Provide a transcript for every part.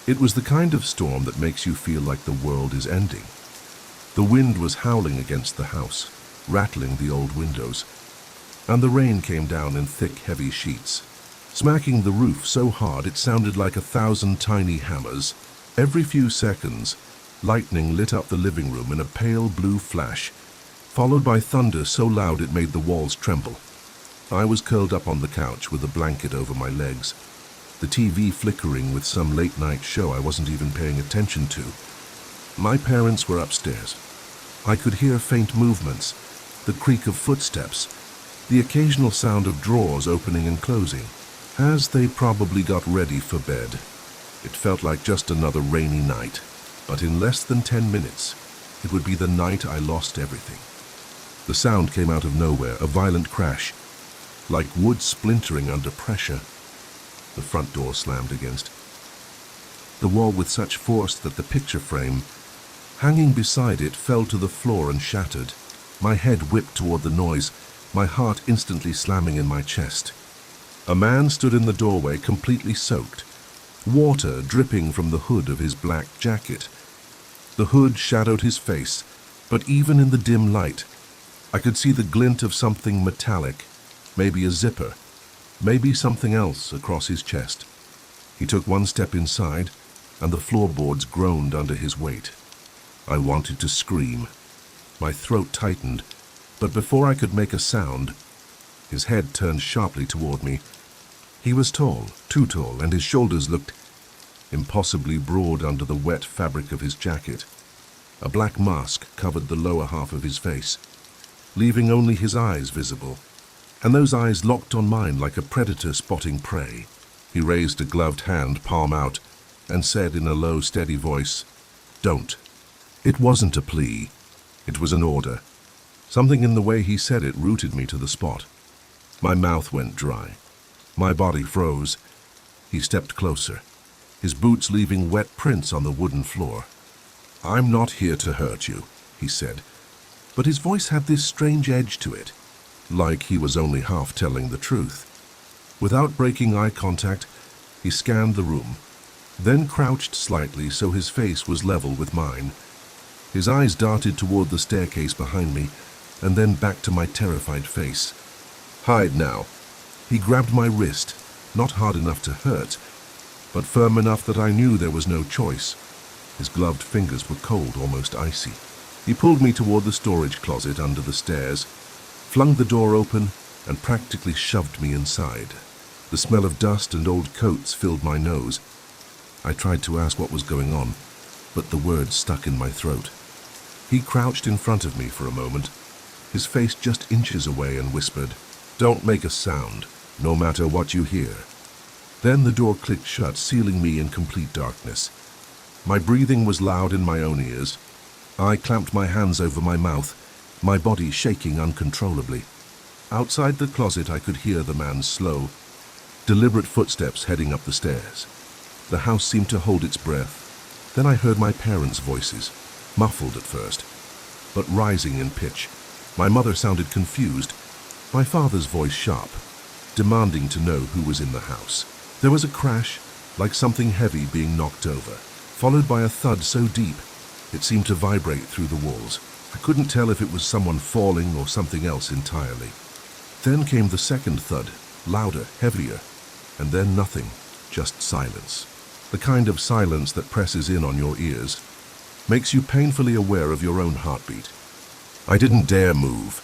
It was the kind of storm that makes you feel like the world is ending. The wind was howling against the house, rattling the old windows, and the rain came down in thick, heavy sheets, smacking the roof so hard it sounded like 1,000 tiny hammers. Every few seconds, lightning lit up the living room in a pale blue flash, followed by thunder so loud it made the walls tremble. I was curled up on the couch with a blanket over my legs, the TV flickering with some late-night show I wasn't even paying attention to. My parents were upstairs. I could hear faint movements, the creak of footsteps, the occasional sound of drawers opening and closing, as they probably got ready for bed. It felt like just another rainy night, but in less than 10 minutes, it would be the night I lost everything. The sound came out of nowhere, a violent crash, like wood splintering under pressure. The front door slammed against the wall with such force that the picture frame, hanging beside it, fell to the floor and shattered. My head whipped toward the noise, my heart instantly slamming in my chest. A man stood in the doorway, completely soaked, water dripping from the hood of his black jacket. The hood shadowed his face, but even in the dim light, I could see the glint of something metallic, maybe a zipper, maybe something else across his chest. He took one step inside, and the floorboards groaned under his weight. I wanted to scream. My throat tightened, but before I could make a sound, his head turned sharply toward me. He was tall, too tall, and his shoulders looked impossibly broad under the wet fabric of his jacket. A black mask covered the lower half of his face, leaving only his eyes visible, and those eyes locked on mine like a predator spotting prey. He raised a gloved hand, palm out, and said in a low, steady voice, "Don't." It wasn't a plea. It was an order. Something in the way he said it rooted me to the spot. My mouth went dry. My body froze. He stepped closer, his boots leaving wet prints on the wooden floor. "I'm not here to hurt you," he said, but his voice had this strange edge to it, like he was only half telling the truth. Without breaking eye contact, he scanned the room, then crouched slightly so his face was level with mine. His eyes darted toward the staircase behind me, and then back to my terrified face. "Hide now." He grabbed my wrist, not hard enough to hurt, but firm enough that I knew there was no choice. His gloved fingers were cold, almost icy. He pulled me toward the storage closet under the stairs, flung the door open, and practically shoved me inside. The smell of dust and old coats filled my nose. I tried to ask what was going on, but the words stuck in my throat. He crouched in front of me for a moment, his face just inches away, and whispered, "Don't make a sound, no matter what you hear." Then the door clicked shut, sealing me in complete darkness. My breathing was loud in my own ears. I clamped my hands over my mouth, my body shaking uncontrollably. Outside the closet, I could hear the man's slow, deliberate footsteps heading up the stairs. The house seemed to hold its breath. Then I heard my parents' voices, muffled at first, but rising in pitch. My mother sounded confused, my father's voice sharp, demanding to know who was in the house. There was a crash, like something heavy being knocked over, followed by a thud so deep it seemed to vibrate through the walls. I couldn't tell if it was someone falling or something else entirely. Then came the second thud, louder, heavier, and then nothing, just silence. The kind of silence that presses in on your ears, makes you painfully aware of your own heartbeat. I didn't dare move.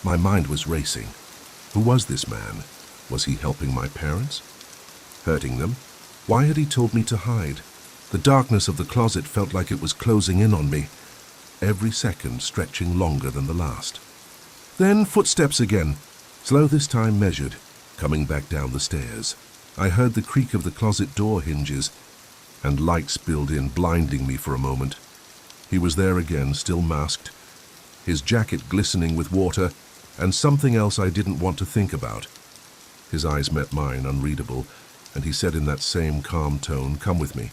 My mind was racing. Who was this man? Was he helping my parents? Hurting them? Why had he told me to hide? The darkness of the closet felt like it was closing in on me, every second stretching longer than the last. Then footsteps again, slow this time, measured, coming back down the stairs. I heard the creak of the closet door hinges, and light spilled in, blinding me for a moment. He was there again, still masked, his jacket glistening with water, and something else I didn't want to think about. His eyes met mine, unreadable, and he said in that same calm tone, "Come with me.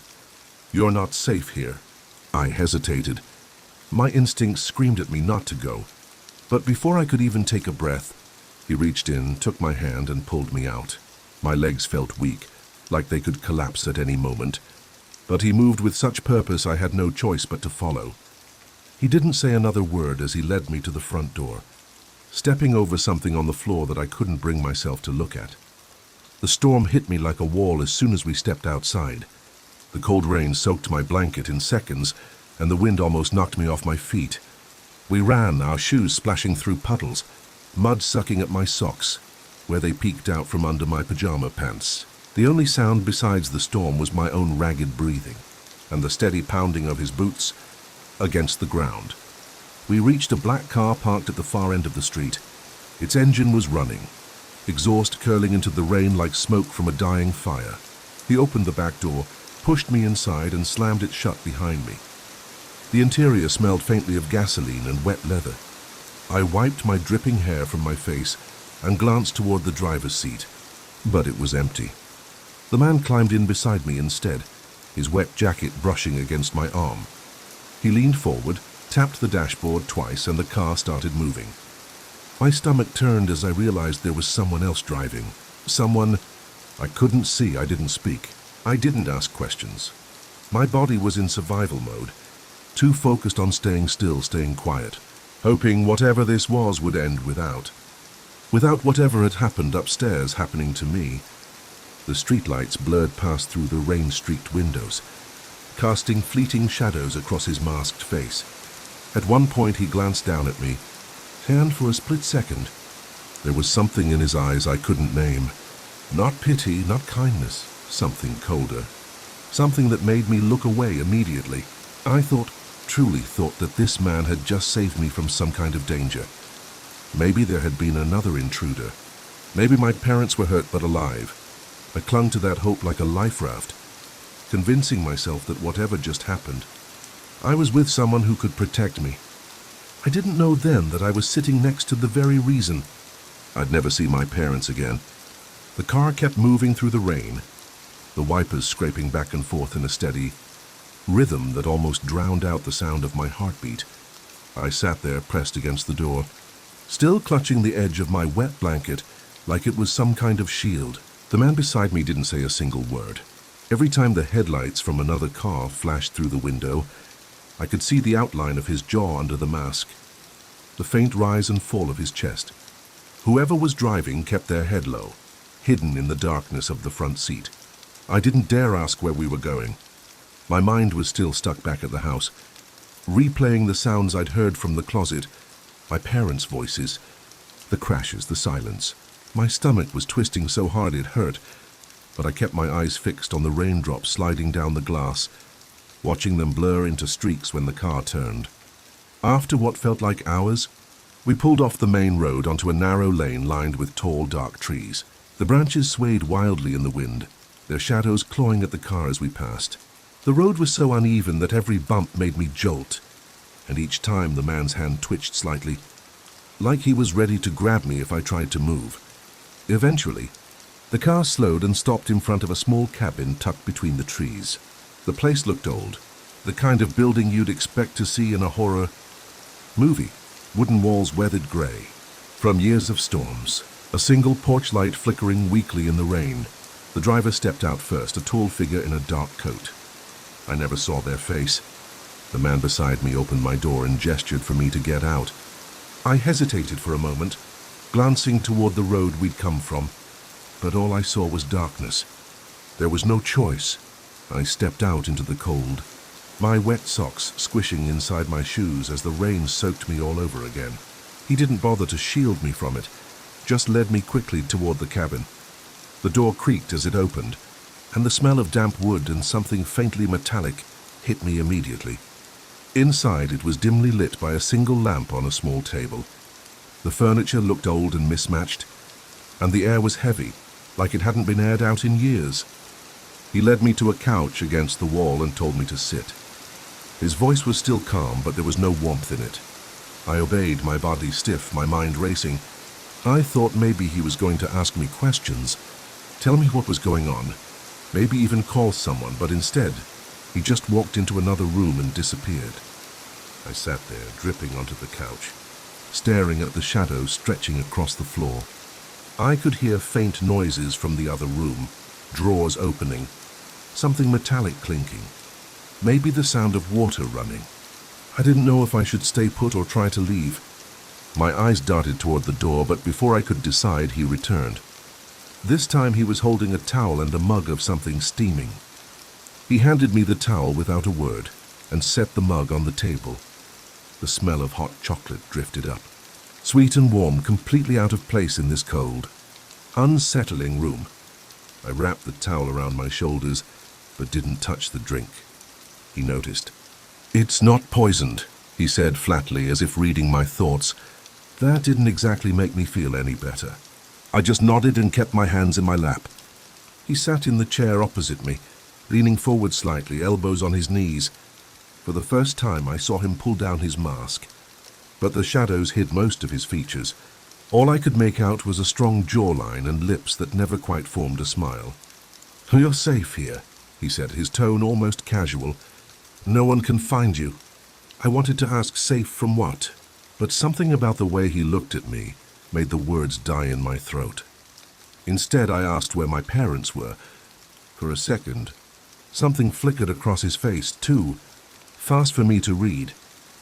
You're not safe here." I hesitated. My instincts screamed at me not to go, but before I could even take a breath, he reached in, took my hand, and pulled me out. My legs felt weak, like they could collapse at any moment. But he moved with such purpose I had no choice but to follow. He didn't say another word as he led me to the front door, stepping over something on the floor that I couldn't bring myself to look at. The storm hit me like a wall as soon as we stepped outside. The cold rain soaked my blanket in seconds, and the wind almost knocked me off my feet. We ran, our shoes splashing through puddles, mud sucking at my socks, where they peeked out from under my pajama pants. The only sound besides the storm was my own ragged breathing, and the steady pounding of his boots against the ground. We reached a black car parked at the far end of the street. Its engine was running, exhaust curling into the rain like smoke from a dying fire. He opened the back door, pushed me inside, and slammed it shut behind me. The interior smelled faintly of gasoline and wet leather. I wiped my dripping hair from my face and glanced toward the driver's seat, but it was empty. The man climbed in beside me instead, his wet jacket brushing against my arm. He leaned forward, tapped the dashboard twice, and the car started moving. My stomach turned as I realized there was someone else driving. Someone I couldn't see. I didn't speak. I didn't ask questions. My body was in survival mode, too focused on staying still, staying quiet, hoping whatever this was would end without whatever had happened upstairs happening to me. The streetlights blurred past through the rain-streaked windows, casting fleeting shadows across his masked face. At one point he glanced down at me, and for a split second, there was something in his eyes I couldn't name. Not pity, not kindness, something colder. Something that made me look away immediately. I truly thought that this man had just saved me from some kind of danger. Maybe there had been another intruder. Maybe my parents were hurt but alive. I clung to that hope like a life raft, convincing myself that whatever just happened, I was with someone who could protect me. I didn't know then that I was sitting next to the very reason I'd never see my parents again. The car kept moving through the rain, the wipers scraping back and forth in a steady rhythm that almost drowned out the sound of my heartbeat. I sat there pressed against the door, still clutching the edge of my wet blanket like it was some kind of shield. The man beside me didn't say a single word. Every time the headlights from another car flashed through the window, I could see the outline of his jaw under the mask, the faint rise and fall of his chest. Whoever was driving kept their head low, hidden in the darkness of the front seat. I didn't dare ask where we were going. My mind was still stuck back at the house, replaying the sounds I'd heard from the closet, my parents' voices, the crashes, the silence. My stomach was twisting so hard it hurt, but I kept my eyes fixed on the raindrops sliding down the glass, watching them blur into streaks when the car turned. After what felt like hours, we pulled off the main road onto a narrow lane lined with tall, dark trees. The branches swayed wildly in the wind, their shadows clawing at the car as we passed. The road was so uneven that every bump made me jolt, and each time the man's hand twitched slightly, like he was ready to grab me if I tried to move. Eventually, the car slowed and stopped in front of a small cabin tucked between the trees. The place looked old, the kind of building you'd expect to see in a horror movie. Wooden walls weathered gray from years of storms, a single porch light flickering weakly in the rain. The driver stepped out first, a tall figure in a dark coat. I never saw their face. The man beside me opened my door and gestured for me to get out. I hesitated for a moment, glancing toward the road we'd come from, but all I saw was darkness. There was no choice. I stepped out into the cold, my wet socks squishing inside my shoes as the rain soaked me all over again. He didn't bother to shield me from it, just led me quickly toward the cabin. The door creaked as it opened, and the smell of damp wood and something faintly metallic hit me immediately. Inside, it was dimly lit by a single lamp on a small table. The furniture looked old and mismatched, and the air was heavy, like it hadn't been aired out in years. He led me to a couch against the wall and told me to sit. His voice was still calm, but there was no warmth in it. I obeyed, my body stiff, my mind racing. I thought maybe he was going to ask me questions, tell me what was going on, maybe even call someone, but instead, he just walked into another room and disappeared. I sat there, dripping onto the couch, staring at the shadows stretching across the floor. I could hear faint noises from the other room, drawers opening, something metallic clinking. maybe the sound of water running. I didn't know if I should stay put or try to leave. My eyes darted toward the door, but before I could decide, he returned. This time he was holding a towel and a mug of something steaming. He handed me the towel without a word and set the mug on the table. The smell of hot chocolate drifted up, sweet and warm, completely out of place in this cold, unsettling room. I wrapped the towel around my shoulders, but didn't touch the drink. He noticed. "It's not poisoned," he said flatly, as if reading my thoughts. That didn't exactly make me feel any better. I just nodded and kept my hands in my lap. He sat in the chair opposite me, leaning forward slightly, elbows on his knees. For the first time I saw him pull down his mask, but the shadows hid most of his features. All I could make out was a strong jawline and lips that never quite formed a smile. "You're safe here," he said, his tone almost casual. "No one can find you." I wanted to ask safe from what, but something about the way he looked at me made the words die in my throat. Instead, I asked where my parents were. For a second, something flickered across his face, too, fast for me to read,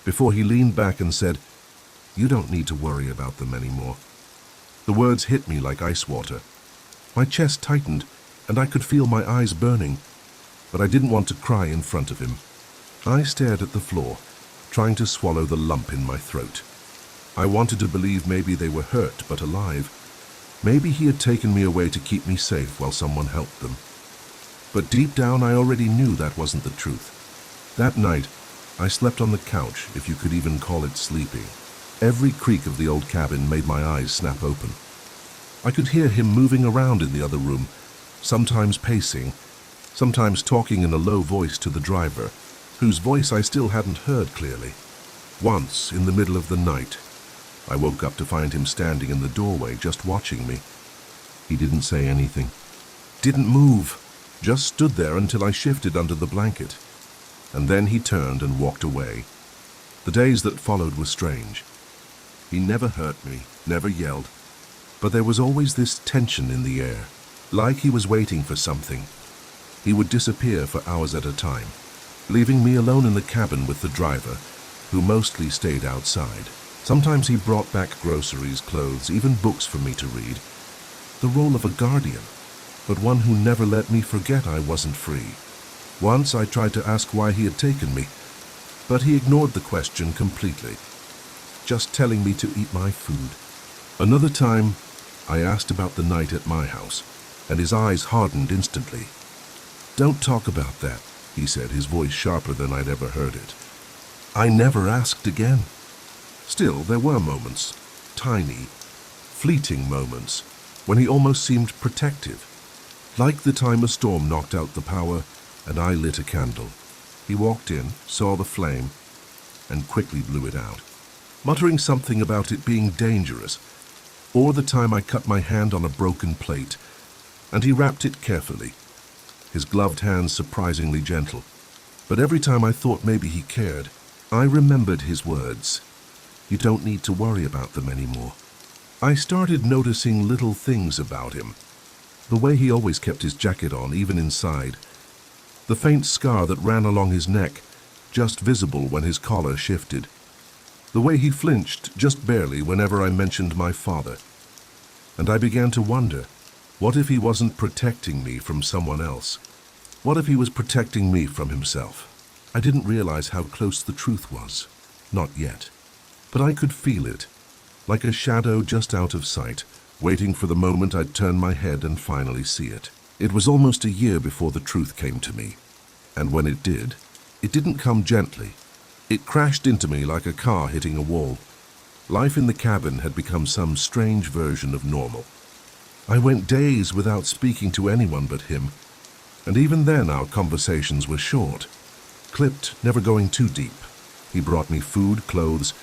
before he leaned back and said, "You don't need to worry about them anymore." The words hit me like ice water. My chest tightened, and I could feel my eyes burning, but I didn't want to cry in front of him. I stared at the floor, trying to swallow the lump in my throat. I wanted to believe maybe they were hurt but alive. Maybe he had taken me away to keep me safe while someone helped them. But deep down I already knew that wasn't the truth. That night, I slept on the couch, if you could even call it sleeping. Every creak of the old cabin made my eyes snap open. I could hear him moving around in the other room, sometimes pacing, sometimes talking in a low voice to the driver, whose voice I still hadn't heard clearly. Once, in the middle of the night, I woke up to find him standing in the doorway, just watching me. He didn't say anything, didn't move, just stood there until I shifted under the blanket. And then he turned and walked away. The days that followed were strange. He never hurt me, never yelled, but there was always this tension in the air, like he was waiting for something. He would disappear for hours at a time, leaving me alone in the cabin with the driver, who mostly stayed outside. Sometimes he brought back groceries, clothes, even books for me to read. The role of a guardian, but one who never let me forget I wasn't free. Once I tried to ask why he had taken me, but he ignored the question completely, just telling me to eat my food. Another time, I asked about the night at my house, and his eyes hardened instantly. "Don't talk about that," he said, his voice sharper than I'd ever heard it. I never asked again. Still, there were moments, tiny, fleeting moments, when he almost seemed protective. Like the time a storm knocked out the power and I lit a candle. He walked in, saw the flame, and quickly blew it out, muttering something about it being dangerous. Or the time I cut my hand on a broken plate, and he wrapped it carefully, his gloved hands surprisingly gentle. But every time I thought maybe he cared, I remembered his words. "You don't need to worry about them anymore." I started noticing little things about him. The way he always kept his jacket on, even inside. The faint scar that ran along his neck, just visible when his collar shifted. The way he flinched, just barely, whenever I mentioned my father. And I began to wonder, what if he wasn't protecting me from someone else? What if he was protecting me from himself? I didn't realize how close the truth was. Not yet. But I could feel it, like a shadow just out of sight, waiting for the moment I'd turn my head and finally see it. It was almost a year before the truth came to me. And when it didn't come gently. It crashed into me like a car hitting a wall. Life in the cabin had become some strange version of normal. I went days without speaking to anyone but him, and even then our conversations were short, clipped, never going too deep. He brought me food, clothes,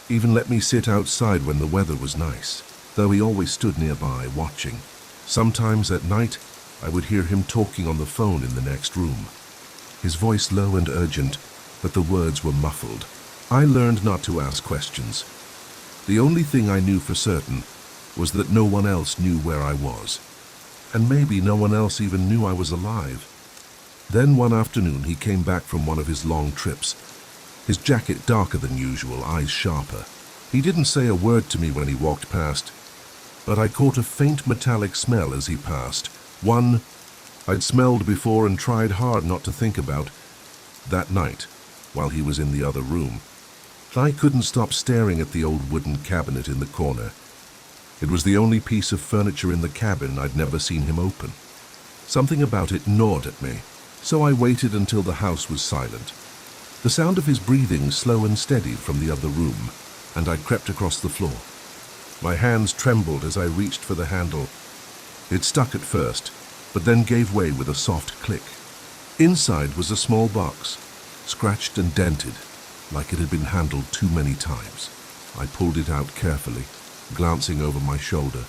even let me sit outside when the weather was nice, though he always stood nearby, watching. Sometimes at night, I would hear him talking on the phone in the next room. His voice low and urgent, but the words were muffled. I learned not to ask questions. The only thing I knew for certain was that no one else knew where I was, and maybe no one else even knew I was alive. Then one afternoon he came back from one of his long trips, his jacket darker than usual, eyes sharper. He didn't say a word to me when he walked past, but I caught a faint metallic smell as he passed, one I'd smelled before and tried hard not to think about. That night, while he was in the other room, I couldn't stop staring at the old wooden cabinet in the corner. It was the only piece of furniture in the cabin I'd never seen him open. Something about it gnawed at me, so I waited until the house was silent. The sound of his breathing slow and steady from the other room, and I crept across the floor. My hands trembled as I reached for the handle. It stuck at first, but then gave way with a soft click. Inside was a small box, scratched and dented, like it had been handled too many times. I pulled it out carefully, glancing over my shoulder.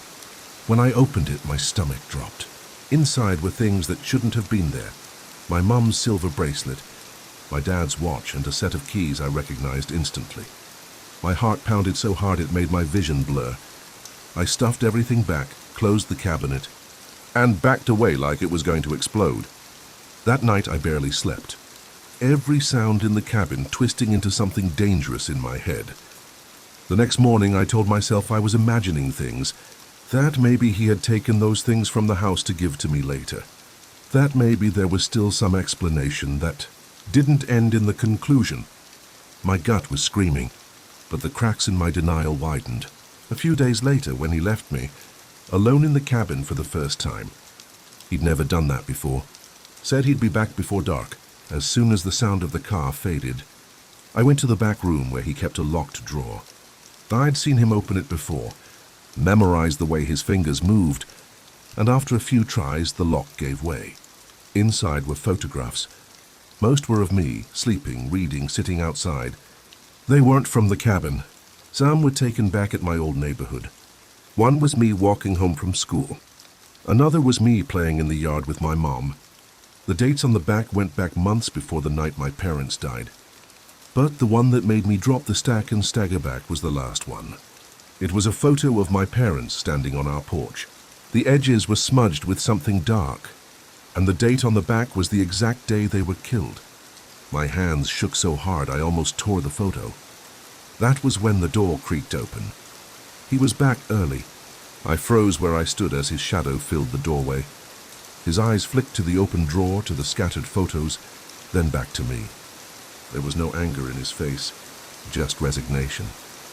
When I opened it, my stomach dropped. Inside were things that shouldn't have been there. My mum's silver bracelet, my dad's watch, and a set of keys I recognized instantly. My heart pounded so hard it made my vision blur. I stuffed everything back, closed the cabinet, and backed away like it was going to explode. That night I barely slept. Every sound in the cabin twisting into something dangerous in my head. The next morning I told myself I was imagining things, that maybe he had taken those things from the house to give to me later. That maybe there was still some explanation that didn't end in the conclusion. My gut was screaming, but the cracks in my denial widened. A few days later, when he left me, alone in the cabin for the first time. He'd never done that before. Said he'd be back before dark, as soon as the sound of the car faded. I went to the back room where he kept a locked drawer. I'd seen him open it before, memorized the way his fingers moved, and after a few tries, the lock gave way. Inside were photographs. Most were of me, sleeping, reading, sitting outside. They weren't from the cabin. Some were taken back at my old neighborhood. One was me walking home from school. Another was me playing in the yard with my mom. The dates on the back went back months before the night my parents died. But the one that made me drop the stack and stagger back was the last one. It was a photo of my parents standing on our porch. The edges were smudged with something dark, and the date on the back was the exact day they were killed. My hands shook so hard I almost tore the photo. That was when the door creaked open. He was back early. I froze where I stood as his shadow filled the doorway. His eyes flicked to the open drawer, to the scattered photos, then back to me. There was no anger in his face, just resignation.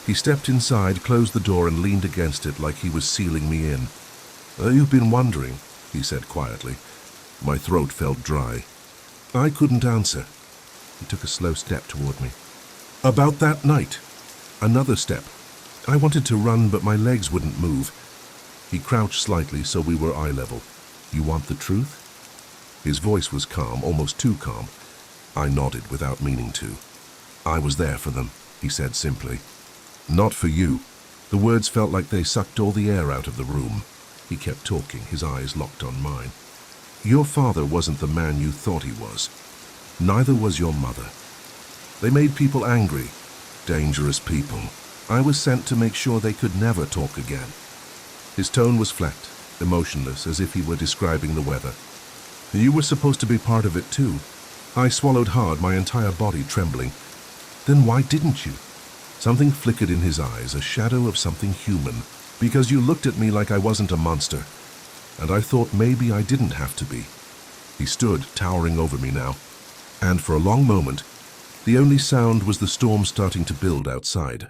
He stepped inside, closed the door, and leaned against it like he was sealing me in. "You've been wondering," he said quietly. My throat felt dry. I couldn't answer. He took a slow step toward me. "About that night." Another step. I wanted to run, but my legs wouldn't move. He crouched slightly so we were eye level. "You want the truth?" His voice was calm, almost too calm. I nodded without meaning to. "I was there for them," he said simply. "Not for you." The words felt like they sucked all the air out of the room. He kept talking, his eyes locked on mine. "Your father wasn't the man you thought he was. Neither was your mother. They made people angry, dangerous people. I was sent to make sure they could never talk again." His tone was flat, emotionless, as if he were describing the weather. "You were supposed to be part of it too." I swallowed hard, my entire body trembling. "Then why didn't you?" Something flickered in his eyes, a shadow of something human. "Because you looked at me like I wasn't a monster, and I thought maybe I didn't have to be." He stood, towering over me now, and for a long moment, the only sound was the storm starting to build outside.